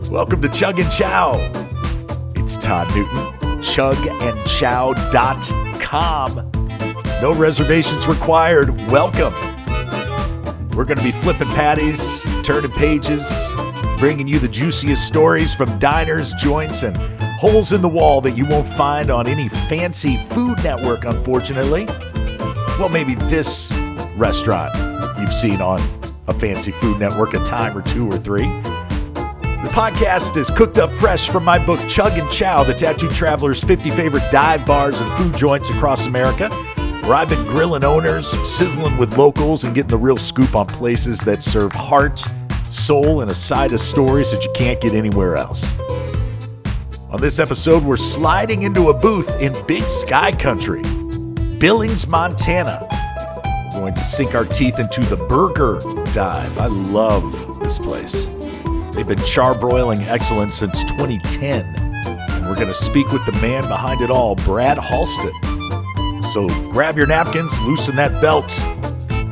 Welcome to Chug Chow. It's Todd Newton, chugandchow.com. No reservations required. Welcome. We're going to be flipping patties, turning pages, bringing you the juiciest stories from diners, joints, and holes in the wall that you won't find on any fancy food network, unfortunately. Well, maybe this restaurant you've seen on a fancy food network a time or two or three. The podcast is cooked up fresh from my book, Chug Chow, the Tattooed Traveler's 50 Favorite Dive Bars and Food Joints Across America, where I've been grilling owners, sizzling with locals, and getting the real scoop on places that serve heart, soul, and a side of stories that you can't get anywhere else. On this episode, we're sliding into a booth in Big Sky Country, Billings, Montana. We're going to sink our teeth into the Burger Dive. I love this place. They've been charbroiling excellence since 2010. And we're going to speak with the man behind it all, Brad Halsten. So grab your napkins, loosen that belt.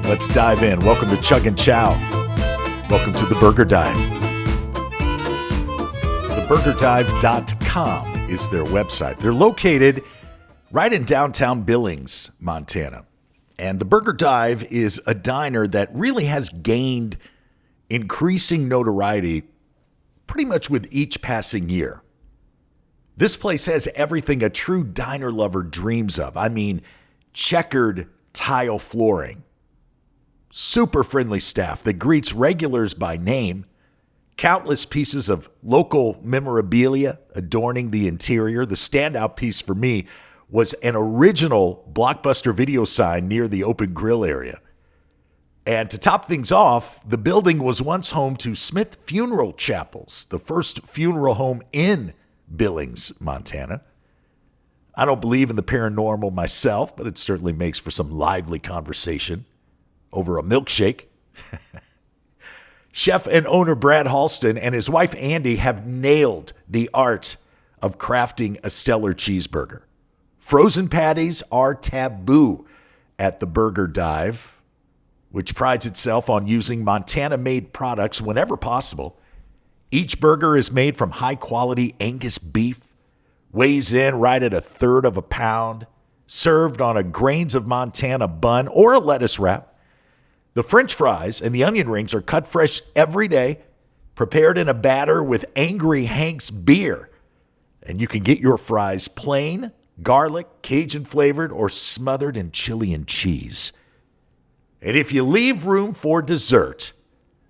Let's dive in. Welcome to Chug Chow. Welcome to the Burger Dive. TheBurgerDive.com is their website. They're located right in downtown Billings, Montana. And the Burger Dive is a diner that really has gained increasing notoriety pretty much with each passing year. This place has everything a true diner lover dreams of. I mean, checkered tile flooring, super friendly staff that greets regulars by name, countless pieces of local memorabilia adorning the interior. The standout piece for me was an original Blockbuster video sign near the open grill area. And to top things off, the building was once home to Smith Funeral Chapels, the first funeral home in Billings, Montana. I don't believe in the paranormal myself, but it certainly makes for some lively conversation over a milkshake. Chef and owner Brad Halsten and his wife Andy have nailed the art of crafting a stellar cheeseburger. Frozen patties are taboo at the Burger Dive, which prides itself on using Montana-made products whenever possible. Each burger is made from high-quality Angus beef, weighs in right at 1/3 of a pound, served on a Grains of Montana bun or a lettuce wrap. The French fries and the onion rings are cut fresh every day, prepared in a batter with Angry Hank's beer. And you can get your fries plain, garlic, Cajun flavored, or smothered in chili and cheese. And if you leave room for dessert,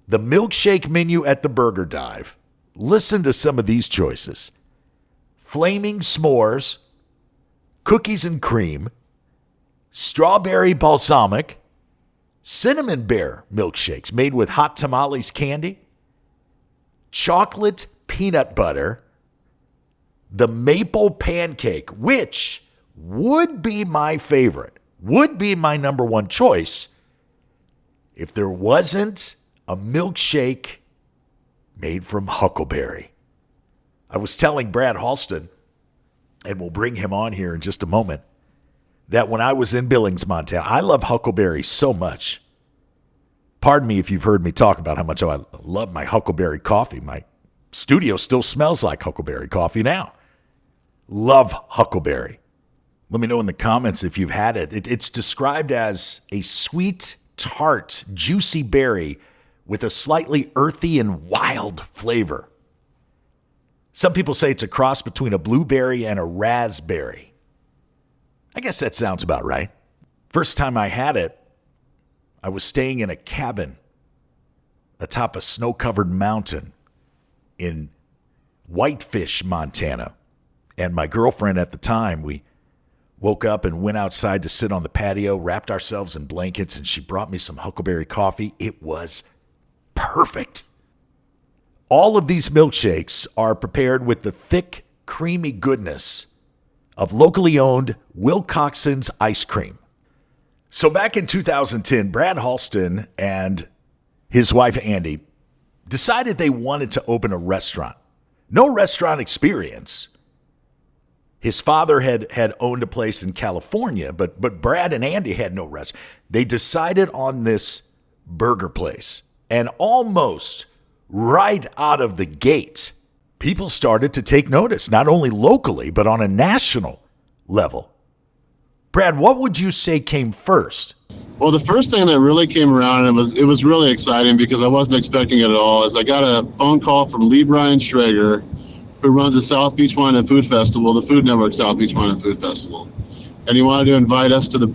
the milkshake menu at the Burger Dive, listen to some of these choices: flaming s'mores, cookies and cream, strawberry balsamic, cinnamon bear milkshakes made with hot tamales candy, chocolate peanut butter, the maple pancake, which would be my favorite, would be my number one choice if there wasn't a milkshake made from huckleberry. I was telling Brad Halsten, and we'll bring him on here in just a moment, that when I was in Billings, Montana, I love huckleberry so much. Pardon me if you've heard me talk about how much I love my huckleberry coffee. My studio still smells like huckleberry coffee now. Love huckleberry. Let me know in the comments if you've had it. It's described as a sweet, tart, juicy berry with a slightly earthy and wild flavor. Some people say it's a cross between a blueberry and a raspberry. I guess that sounds about right. First time I had it, I was staying in a cabin atop a snow-covered mountain in Whitefish, Montana. And my girlfriend at the time, we woke up and went outside to sit on the patio, wrapped ourselves in blankets, and she brought me some huckleberry coffee. It was perfect. All of these milkshakes are prepared with the thick, creamy goodness of locally owned Wilcoxon's ice cream. So back in 2010, Brad Halsten and his wife Andy decided they wanted to open a restaurant. No restaurant experience. His father had owned a place in California, but Brad and Andy had no restaurant. They decided on this burger place. And almost right out of the gate, people started to take notice, not only locally, but on a national level. Brad, what would you say came first? Well, the first thing that really came around, and it was really exciting because I wasn't expecting it at all, is I got a phone call from Lee Brian Schrager, who runs the South Beach Wine and Food Festival, the Food Network South Beach Wine and Food Festival. And he wanted to invite us to the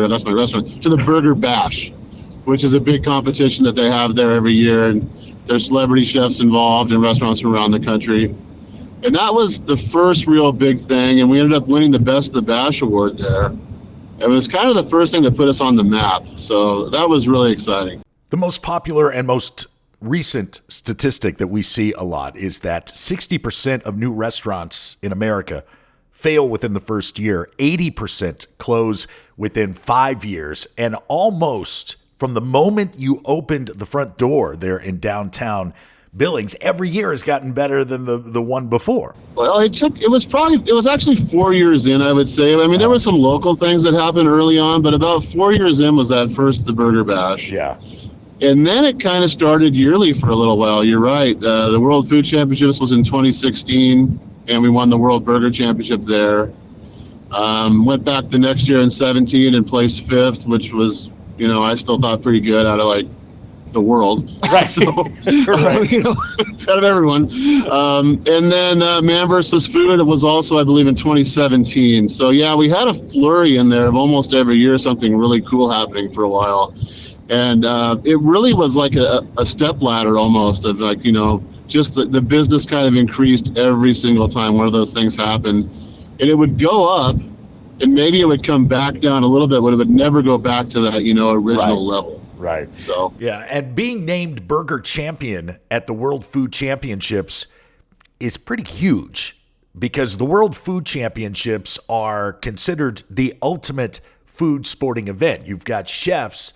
that's my restaurant, to the Burger Bash, which is a big competition that they have there every year. And there's celebrity chefs involved in restaurants from around the country. And that was the first real big thing. And we ended up winning the Best of the Bash award there. It was kind of the first thing to put us on the map. So that was really exciting. The most popular and most recent statistic that we see a lot is that 60% of new restaurants in America fail within the first year, 80% close within 5 years, and almost from the moment you opened the front door there in downtown Billings, every year has gotten better than the one before. Well, it was actually 4 years in, I would say. I mean, there were some local things that happened early on, but about 4 years in was the Burger Bash. Yeah. And then it kind of started yearly for a little while. You're right. The World Food Championships was in 2016, and we won the World Burger Championship there. Went back the next year in 17 and placed 5th, which was, I still thought pretty good out of the world. Right. So, right. Out of everyone. And then Man vs. Food was also, I believe, in 2017. So, yeah, we had a flurry in there of almost every year, something really cool happening for a while. And it really was like a step ladder almost of just the business kind of increased every single time one of those things happened. And it would go up, and maybe it would come back down a little bit, but it would never go back to that, original level. Right. So yeah, and being named burger champion at the World Food Championships is pretty huge because the World Food Championships are considered the ultimate food sporting event. You've got chefs,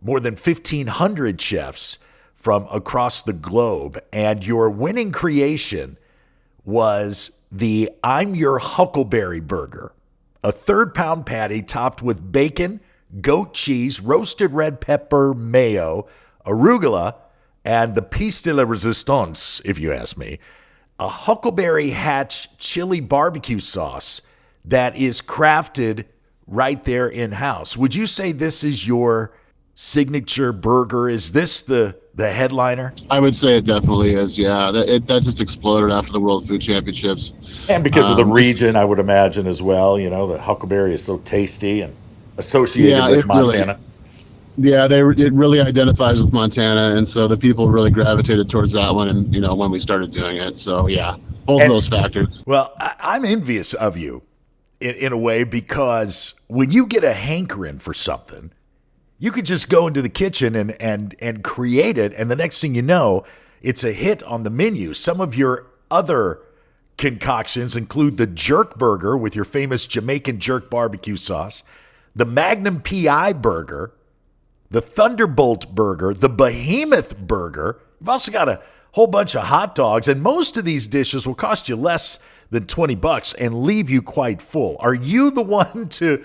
more than 1,500 chefs from across the globe, and your winning creation was the I'm Your Huckleberry burger, a 3-pound patty topped with bacon, goat cheese, roasted red pepper, mayo, arugula, and the piece de la resistance, if you ask me, a Huckleberry Hatch chili barbecue sauce that is crafted right there in-house. Would you say this is your signature burger? Is this the headliner? I would say it definitely is, yeah. That just exploded after the World Food Championships. And because of the region, I would imagine as well, the Huckleberry is so tasty and associated with Montana. It really identifies with Montana, and so the people really gravitated towards that one, and when we started doing it. So yeah, both of those factors. Well, I'm envious of you in a way because when you get a hankering for something, you could just go into the kitchen and create it, and the next thing you know, it's a hit on the menu. Some of your other concoctions include the jerk burger with your famous Jamaican jerk barbecue sauce, the Magnum PI burger, the Thunderbolt burger, the Behemoth burger. You've also got a whole bunch of hot dogs, and most of these dishes will cost you less than $20 and leave you quite full. Are you the one to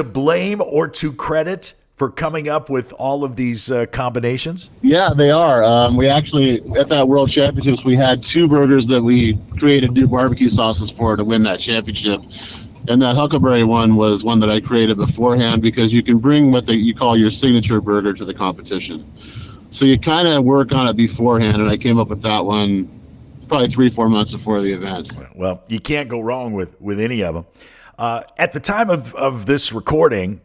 blame or to credit for coming up with all of these combinations? Yeah, they are. We actually, at that World Championships, we had 2 burgers that we created new barbecue sauces for to win that championship. And that Huckleberry one was one that I created beforehand because you can bring what you call your signature burger to the competition. So you kind of work on it beforehand, and I came up with that one probably 3-4 months before the event. Well, you can't go wrong with any of them. At the time of this recording,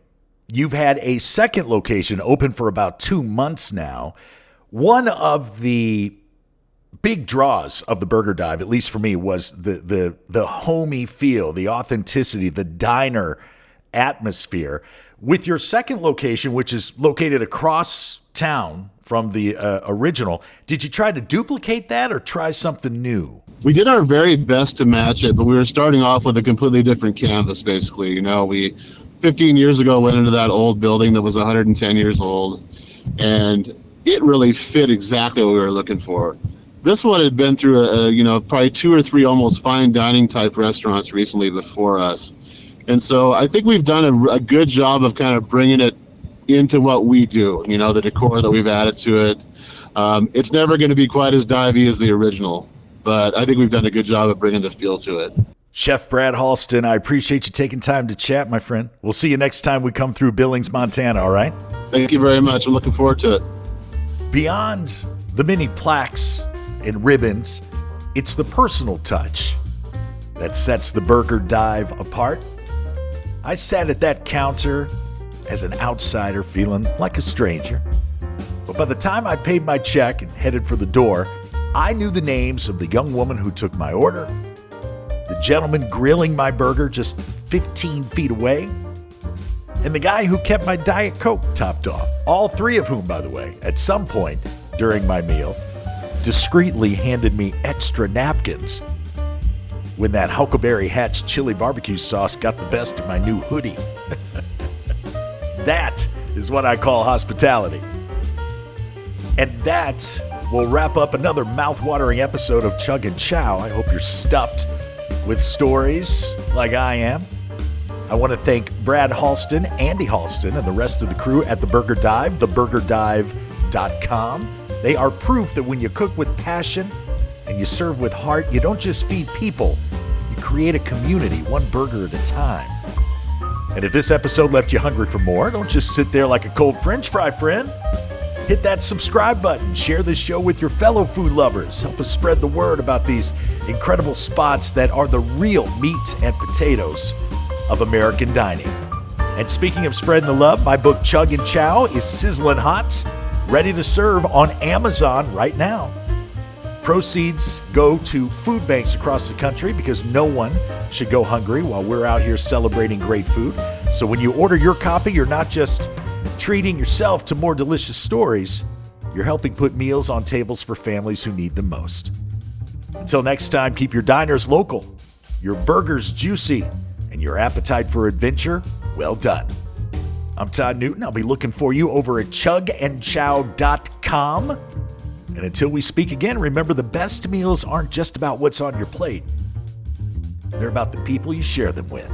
you've had a second location open for about 2 months now. One of the big draws of the Burger Dive, at least for me, was the homey feel, the authenticity, the diner atmosphere. With your second location, which is located across town from the original, did you try to duplicate that or try something new? We did our very best to match it, but we were starting off with a completely different canvas, basically. We 15 years ago went into that old building that was 110 years old, and it really fit exactly what we were looking for. This one had been through probably 2 or 3 almost fine dining type restaurants recently before us. And so I think we've done a good job of kind of bringing it into what we do, the decor that we've added to it. It's never going to be quite as divey as the original, but I think we've done a good job of bringing the feel to it. Chef Brad Halsten, I appreciate you taking time to chat, my friend. We'll see you next time we come through Billings, Montana, all right? Thank you very much. I'm looking forward to it. Beyond the many plaques and ribbons, it's the personal touch that sets the Burger Dive apart. I sat at that counter as an outsider feeling like a stranger. But by the time I paid my check and headed for the door, I knew the names of the young woman who took my order, the gentleman grilling my burger just 15 feet away, and the guy who kept my Diet Coke topped off. All three of whom, by the way, at some point during my meal, discreetly handed me extra napkins when that Huckleberry Hatch chili barbecue sauce got the best of my new hoodie. That is what I call hospitality. And that will wrap up another mouth-watering episode of Chug Chow. I hope you're stuffed with stories like I am. I want to thank Brad Halsten, Andy Halsten, and the rest of the crew at The Burger Dive, theburgerdive.com. They are proof that when you cook with passion and you serve with heart, you don't just feed people, you create a community, one burger at a time. And if this episode left you hungry for more, don't just sit there like a cold French fry, friend. Hit that subscribe button, share this show with your fellow food lovers, help us spread the word about these incredible spots that are the real meat and potatoes of American dining. And speaking of spreading the love, my book Chug Chow is sizzling hot, ready to serve on Amazon right now. Proceeds go to food banks across the country because no one should go hungry while we're out here celebrating great food. So when you order your copy, you're not just treating yourself to more delicious stories, you're helping put meals on tables for families who need them most. Until next time, keep your diners local, your burgers juicy, and your appetite for adventure well done. I'm Todd Newton. I'll be looking for you over at chugandchow.com. And until we speak again, remember the best meals aren't just about what's on your plate. They're about the people you share them with.